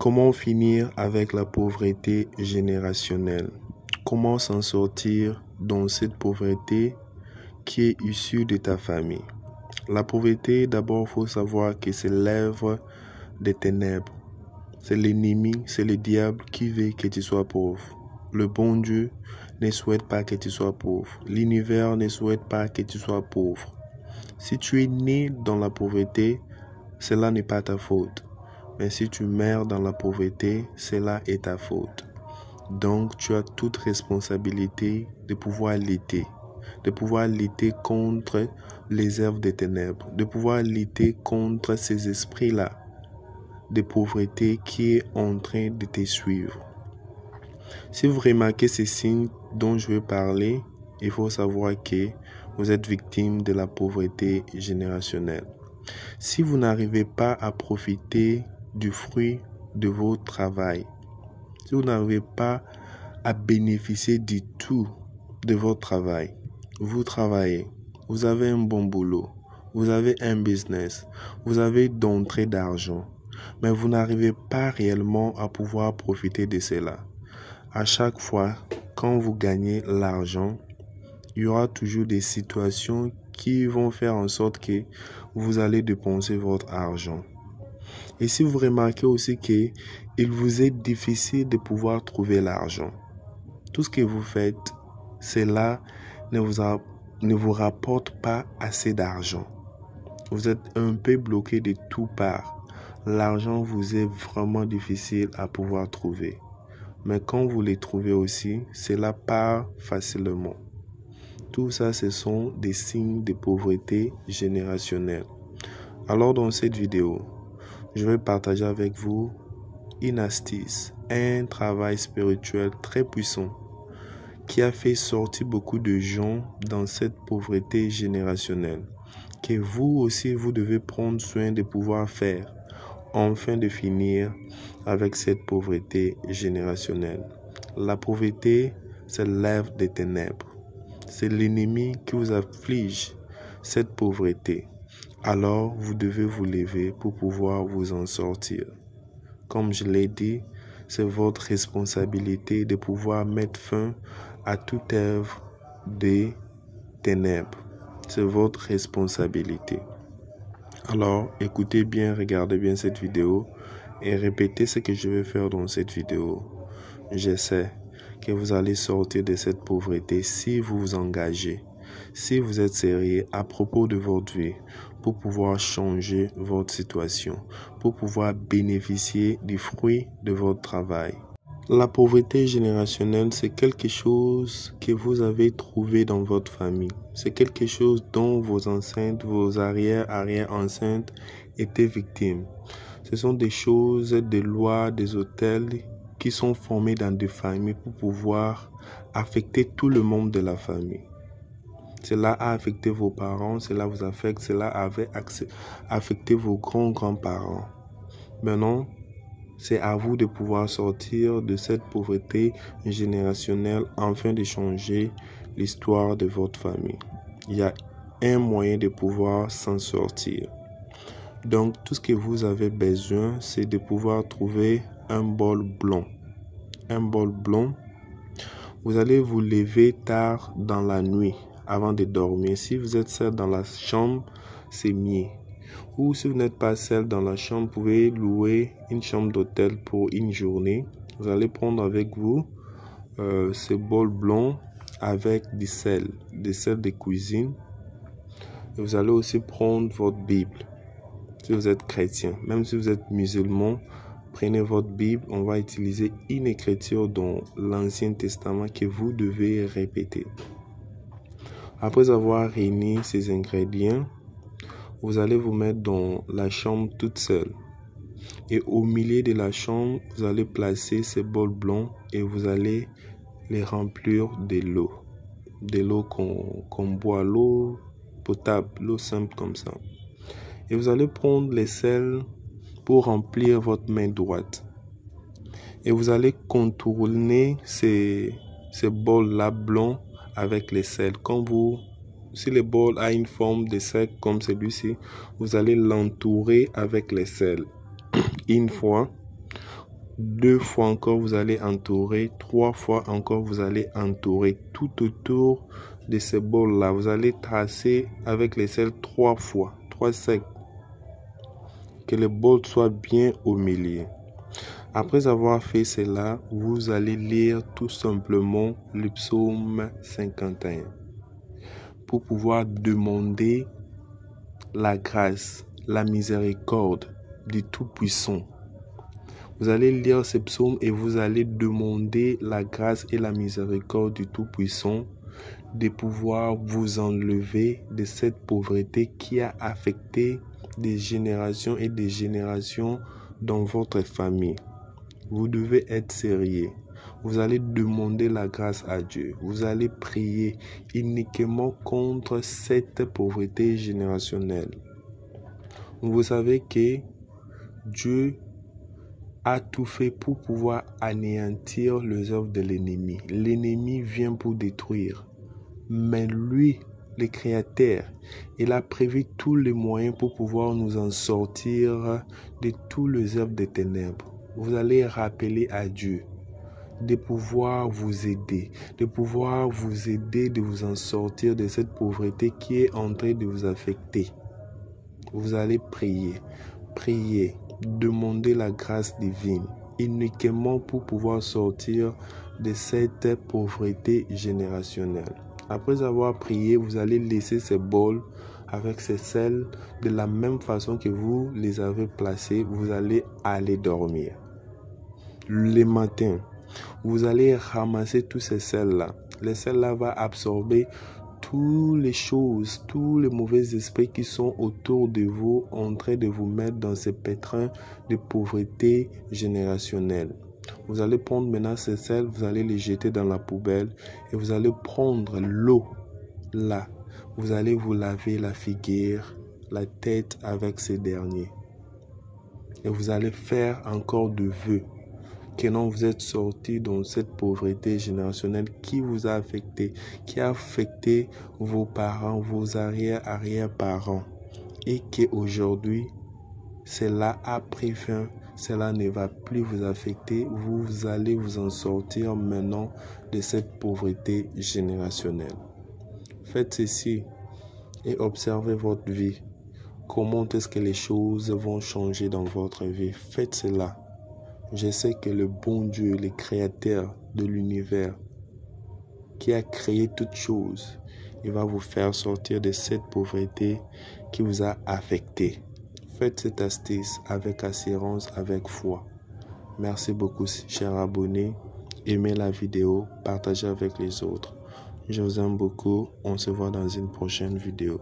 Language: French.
Comment finir avec la pauvreté générationnelle? Comment s'en sortir dans cette pauvreté qui est issue de ta famille? La pauvreté, d'abord, il faut savoir que c'est l'œuvre des ténèbres. C'est l'ennemi, c'est le diable qui veut que tu sois pauvre. Le bon Dieu ne souhaite pas que tu sois pauvre. L'univers ne souhaite pas que tu sois pauvre. Si tu es né dans la pauvreté, cela n'est pas ta faute. Mais si tu meurs dans la pauvreté, cela est ta faute. Donc, tu as toute responsabilité de pouvoir lutter contre les œuvres des ténèbres, de pouvoir lutter contre ces esprits-là de pauvreté qui est en train de te suivre. Si vous remarquez ces signes dont je vais parler, il faut savoir que vous êtes victime de la pauvreté générationnelle. Si vous n'arrivez pas à profiter du fruit de votre travail, si vous n'arrivez pas à bénéficier du tout de votre travail, vous travaillez, vous avez un bon boulot, vous avez un business, vous avez d'entrée d'argent, mais vous n'arrivez pas réellement à pouvoir profiter de cela. À chaque fois, quand vous gagnez l'argent, il y aura toujours des situations qui vont faire en sorte que vous allez dépenser votre argent. Et si vous remarquez aussi qu'il vous est difficile de pouvoir trouver l'argent, tout ce que vous faites, cela ne vous rapporte pas assez d'argent. Vous êtes un peu bloqué de toutes parts. L'argent vous est vraiment difficile à pouvoir trouver. Mais quand vous les trouvez aussi, cela part facilement. Tout ça, ce sont des signes de pauvreté générationnelle. Alors dans cette vidéo, je vais partager avec vous une astuce, un travail spirituel très puissant qui a fait sortir beaucoup de gens dans cette pauvreté générationnelle, que vous aussi, vous devez prendre soin de pouvoir faire, afin de finir avec cette pauvreté générationnelle. La pauvreté, c'est l'œuvre des ténèbres. C'est l'ennemi qui vous afflige cette pauvreté. Alors, vous devez vous lever pour pouvoir vous en sortir. Comme je l'ai dit, c'est votre responsabilité de pouvoir mettre fin à toute œuvre des ténèbres. C'est votre responsabilité. Alors, écoutez bien, regardez bien cette vidéo et répétez ce que je vais faire dans cette vidéo. Je sais que vous allez sortir de cette pauvreté si vous vous engagez, si vous êtes sérieux à propos de votre vie, pour pouvoir changer votre situation, pour pouvoir bénéficier du fruit de votre travail. La pauvreté générationnelle, c'est quelque chose que vous avez trouvé dans votre famille. C'est quelque chose dont vos ancêtres, vos arrière-arrière-ancêtres étaient victimes. Ce sont des choses, des lois, des autels qui sont formés dans des familles pour pouvoir affecter tout le monde de la famille. Cela a affecté vos parents, cela vous affecte, cela avait affecté vos grands-grands-parents. Maintenant, c'est à vous de pouvoir sortir de cette pauvreté générationnelle afin de changer l'histoire de votre famille. Il y a un moyen de pouvoir s'en sortir. Donc, tout ce que vous avez besoin, c'est de pouvoir trouver un bol blanc. Un bol blanc, vous allez vous lever tard dans la nuit avant de dormir. Si vous êtes seul dans la chambre, c'est mieux. Ou si vous n'êtes pas seul dans la chambre, vous pouvez louer une chambre d'hôtel pour une journée. Vous allez prendre avec vous ce bol blanc avec du sel de cuisine. Et vous allez aussi prendre votre Bible. Si vous êtes chrétien, même si vous êtes musulman, prenez votre Bible. On va utiliser une écriture dans l'Ancien Testament que vous devez répéter. Après avoir réuni ces ingrédients, vous allez vous mettre dans la chambre toute seule. Et au milieu de la chambre, vous allez placer ces bols blancs et vous allez les remplir de l'eau. De l'eau qu'on boit, l'eau potable, l'eau simple comme ça. Et vous allez prendre les sels pour remplir votre main droite. Et vous allez contourner ces bols-là blancs avec les sels. Si le bol a une forme de cercle comme celui-ci, vous allez l'entourer avec les sels. Une fois, 2 fois encore, vous allez entourer. 3 fois encore, vous allez entourer tout autour de ce bol-là. Vous allez tracer avec les selles 3 fois. 3 cercles. Que le bol soit bien au milieu. Après avoir fait cela, vous allez lire tout simplement le psaume 51 pour pouvoir demander la grâce, la miséricorde du Tout-Puissant. Vous allez lire ce psaume et vous allez demander la grâce et la miséricorde du Tout-Puissant de pouvoir vous enlever de cette pauvreté qui a affecté des générations et des générations dans votre famille. Vous devez être sérieux. Vous allez demander la grâce à Dieu. Vous allez prier uniquement contre cette pauvreté générationnelle. Vous savez que Dieu a tout fait pour pouvoir anéantir les œuvres de l'ennemi. L'ennemi vient pour détruire. Mais lui, le Créateur, il a prévu tous les moyens pour pouvoir nous en sortir de tous les œuvres des ténèbres. Vous allez rappeler à Dieu de pouvoir vous aider, de vous en sortir de cette pauvreté qui est en train de vous affecter. Vous allez prier, demander la grâce divine, uniquement pour pouvoir sortir de cette pauvreté générationnelle. Après avoir prié, vous allez laisser ces bols avec ces sels de la même façon que vous les avez placés. Vous allez aller dormir. Le matin, vous allez ramasser tous ces sels-là. Les sels-là vont absorber toutes les choses, tous les mauvais esprits qui sont autour de vous en train de vous mettre dans ce pétrin de pauvreté générationnelle. Vous allez prendre maintenant ces sels, vous allez les jeter dans la poubelle et vous allez prendre l'eau là. Vous allez vous laver la figure, la tête avec ces derniers. Et vous allez faire encore de vœux que non, vous êtes sorti dans cette pauvreté générationnelle qui vous a affecté, qui a affecté vos parents, vos arrière-parents. Et qu'aujourd'hui, cela a pris fin, cela ne va plus vous affecter. Vous allez vous en sortir maintenant de cette pauvreté générationnelle. Faites ceci et observez votre vie. Comment est-ce que les choses vont changer dans votre vie? Faites cela. Je sais que le bon Dieu, le créateur de l'univers, qui a créé toutes choses, il va vous faire sortir de cette pauvreté qui vous a affecté. Faites cette astuce avec assurance, avec foi. Merci beaucoup, chers abonnés. Aimez la vidéo, partagez avec les autres. Je vous aime beaucoup. On se voit dans une prochaine vidéo.